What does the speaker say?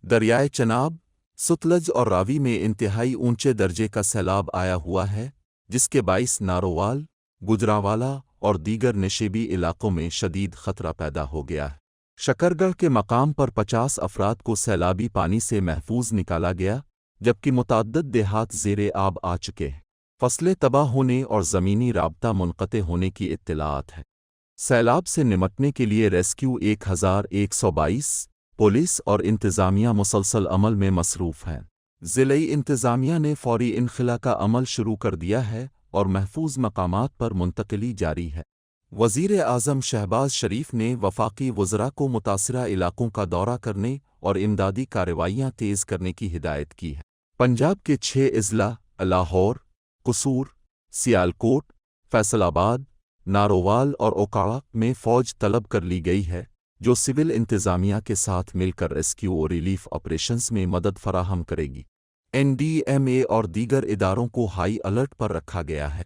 دریائے چناب، ستلج اور راوی میں انتہائی اونچے درجے کا سیلاب آیا ہوا ہے، جس کے باعث نارووال، گجرانوالہ اور دیگر نشیبی علاقوں میں شدید خطرہ پیدا ہو گیا ہے۔ شکرگڑھ کے مقام پر 50 افراد کو سیلابی پانی سے محفوظ نکالا گیا، جبکہ متعدد دیہات زیر آب آ چکے ہیں۔ فصلیں تباہ ہونے اور زمینی رابطہ منقطع ہونے کی اطلاعات ہیں۔ سیلاب سے نمٹنے کے لیے ریسکیو 1122 پولیس اور انتظامیہ مسلسل عمل میں مصروف ہیں۔ ضلعی انتظامیہ نے فوری انخلا کا عمل شروع کر دیا ہے اور محفوظ مقامات پر منتقلی جاری ہے۔ وزیر اعظم شہباز شریف نے وفاقی وزراء کو متاثرہ علاقوں کا دورہ کرنے اور امدادی کارروائیاں تیز کرنے کی ہدایت کی ہے۔ پنجاب کے 6 اضلاع لاہور، قصور، سیالکوٹ، فیصل آباد، نارووال اور اوکاڑہ میں فوج طلب کر لی گئی ہے، جو سول انتظامیہ کے ساتھ مل کر ریسکیو اور ریلیف آپریشنز میں مدد فراہم کرے گی۔ NDMA اور دیگر اداروں کو ہائی الرٹ پر رکھا گیا ہے۔